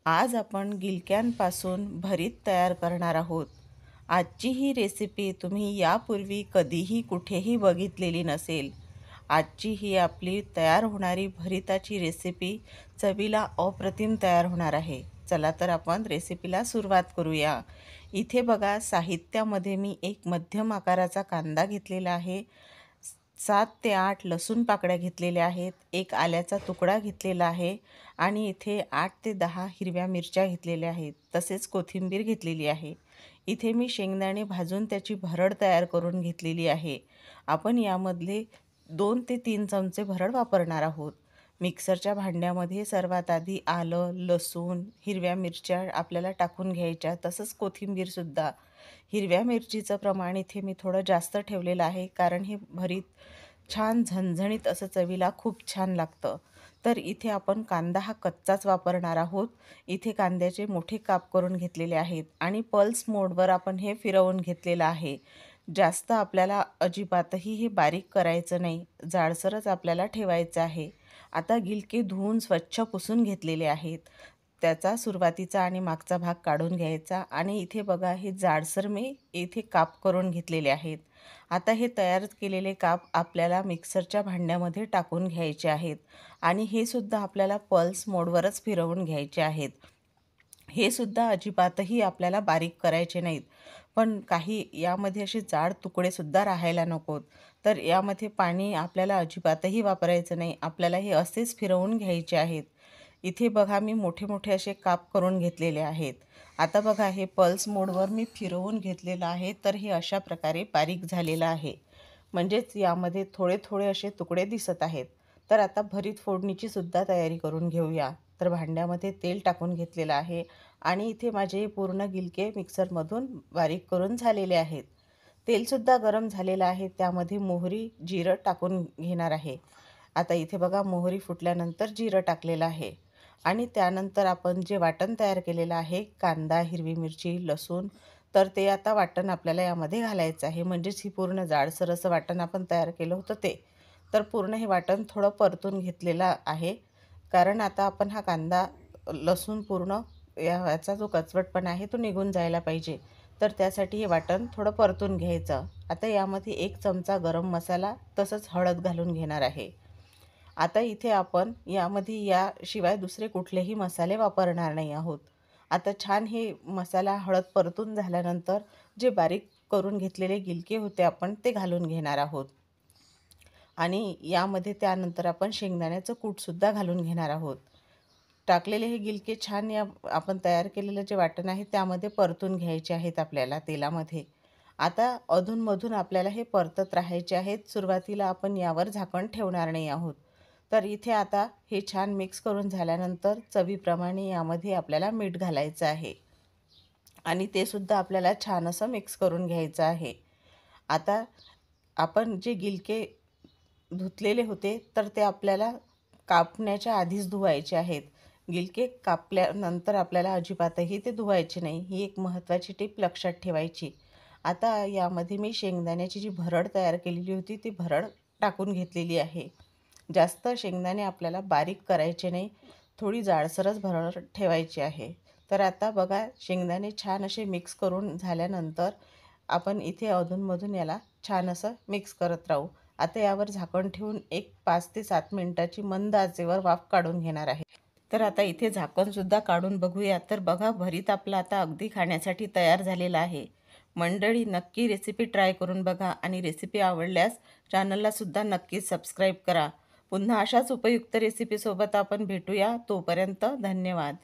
आज आपण गिलक्यांपासून भरीत तयार करणार आहोत। आजची ही रेसिपी तुम्ही यापूर्वी कधीही कुठेही बघितलेली नसेल। आजची ही आपली तयार होणारी भरिताची रेसिपी चवीला अप्रतिम तयार होणार आहे। चला तर आपण रेसिपीला सुरुवात करूया। इथे बघा, साहित्यामध्ये मी एक मध्यम आकाराचा कांदा घेतलेला आहे, 7 ते 8 लसूण पाकळ्या घेतलेल्या आहेत, एक आल्याचा तुकडा घेतलेला आहे आणि इथे 8 ते 10 हिरव्या मिरच्या घेतलेल्या आहेत, तसेच कोथिंबीर घेतलेली आहे। इथे मी शेंगदाणे भाजून त्याची भरड तयार करून घेतलेली आहे। आपण यामधले 2 ते 3 चमचे भरड वापरणार आहोत। मिक्सरच्या भांड्यामध्ये सर्वात आधी आलं, लसूण, हिरव्या मिरच्या आपल्याला टाकून घ्यायच्या, तसंच कोथिंबीरसुद्धा। हिरव्या मिरचीचं प्रमाण इथे मी थोडं जास्त ठेवलेलं आहे, कारण हे भरीत छान झणझणीत असं चवीला खूप छान लागतं। तर इथे आपण कांदा हा कच्चाच वापरणार आहोत। इथे कांद्याचे मोठे काप करून घेतलेले आहेत आणि पल्स मोडवर आपण हे फिरवून घेतलेलं आहे। जास्त आपल्याला अजिबातही हे बारीक करायचं नाही, जाडसरच आपल्याला ठेवायचं आहे। आता गिलके धुवून स्वच्छ पुसून घेतलेले आहेत, त्याचा सुरुवातीचा आणि मागचा भाग काढून घ्यायचा आणि इथे बघा, हे जाडसर मी इथे काप करून घेतलेले आहेत। आता हे तयार केलेले काप आपल्याला मिक्सरच्या भांड्यामध्ये टाकून घ्यायचे आहेत आणि हे सुद्धा आपल्याला पल्स मोडवरच फिरवून घ्यायचे आहेत। हे सुद्धा अजिबातही आपल्याला बारीक करायचे नाहीत, पण काही यामध्ये असे जाड तुकडेसुद्धा राहायला नकोत। तर यामध्ये पाणी आपल्याला अजिबातही वापरायचं नाही, आपल्याला हे असेच फिरवून घ्यायचे आहेत। इथे बघा, मी मोठे मोठे असे काप करून घेतलेले आहेत। आता बघा, हे पल्स मोडवर मी फिरवून घेतलेलं आहे, तर हे अशा प्रकारे बारीक झालेलं आहे, म्हणजेच यामध्ये थोडे थोडे असे तुकडे दिसत आहेत। तर आता भरीत फोडणीची सुद्धा तयारी करून घेऊया। तर भांड्यामध्ये तेल टाकून घेतलेलं आहे आणि इथे माझे पूर्ण गिलके मिक्सरमधून बारीक करून झालेले आहेत। तेलसुद्धा गरम झालेलं आहे, त्यामध्ये मोहरी, जिरं टाकून घेणार आहे। आता इथे बघा, मोहरी फुटल्यानंतर जिरं टाकलेलं आहे आणि त्यानंतर आपण जे वाटण तयार केलेलं आहे, कांदा, हिरवी मिरची, लसूण, तर ते आता वाटण आपल्याला यामध्ये घालायचं आहे। म्हणजेच ही पूर्ण जाडसर असं वाटण आपण तयार केलं होतं ते। तर पूर्ण हे वाटण थोडं परतून घेतलेलं आहे, कारण आता आपण हा कांदा, लसूण पूर्ण याचा जो कचवटपणा आहे तो निघून जायला पाहिजे। तर त्यासाठी हे वाटण थोडं परतून घ्यायचं। आता यामध्ये 1 चमचा गरम मसाला तसंच हळद घालून घेणार आहे। आता इथे आपण यामध्ये याशिवाय दुसरे कुठलेही मसाले वापरणार नाही आहोत। आता छान हे मसाला, हळद परतून झाल्यानंतर जे बारीक करून घेतलेले गिलके होते आपण ते घालून घेणार आहोत आणि यामध्ये त्यानंतर आपण शेंगदाण्याचं कूटसुद्धा घालून घेणार आहोत। टाकलेले हे गिलके छान या आपण तयार केलेलं जे वाटण आहे त्यामध्ये परतून घ्यायचे आहेत आपल्याला तेलामध्ये। आता अधूनमधून आपल्याला हे परतत राहायचे आहेत, सुरुवातीला आपण यावर झाकण ठेवणार नाही आहोत। तर इथे आता हे छान मिक्स करून झाल्यानंतर चवीप्रमाणे यामध्ये आपल्याला मीठ घालायचं आहे आणि ते सुद्धा आपल्याला छान असं मिक्स करून घ्यायचं आहे। आता आपण जे गिलके धुतलेले होते तर ते आपल्याला कापण्याच्या आधीच धुवायचे आहेत। गिलके कापल्यानंतर आपल्याला अजिबातही ते धुवायचे नाही, ही एक महत्त्वाची टीप लक्षात ठेवायची। आता यामध्ये मी शेंगदाण्याची जी भरड तयार केलेली होती ती भरड टाकून घेतलेली आहे। जास्त शेंगदाणे आपल्याला बारीक करायचे नाही, थोडी जाडसरच भरड ठेवायची आहे। तर आता बघा, शेंगदाणे छान असे मिक्स करून झाल्यानंतर आपण इथे अधूनमधून याला छान असं मिक्स करत राहू। आता यावर झाकण ठेवून एक 5 ते 7 मिनिटाची मंद आचेवर वाफ काढून घेणार आहे। तर आता इथे झाकणसुद्धा काढून बघूया। तर बघा, भरीत आपला आता अगदी खाण्यासाठी तयार झालेला आहे। मंडळी, नक्की रेसिपी ट्राय करून बघा आणि रेसिपी आवडल्यास चॅनललासुद्धा नक्कीच सबस्क्राईब करा। पुन्हा अशाच उपयुक्त रेसिपीसोबत आपण भेटूया। तोपर्यंत धन्यवाद।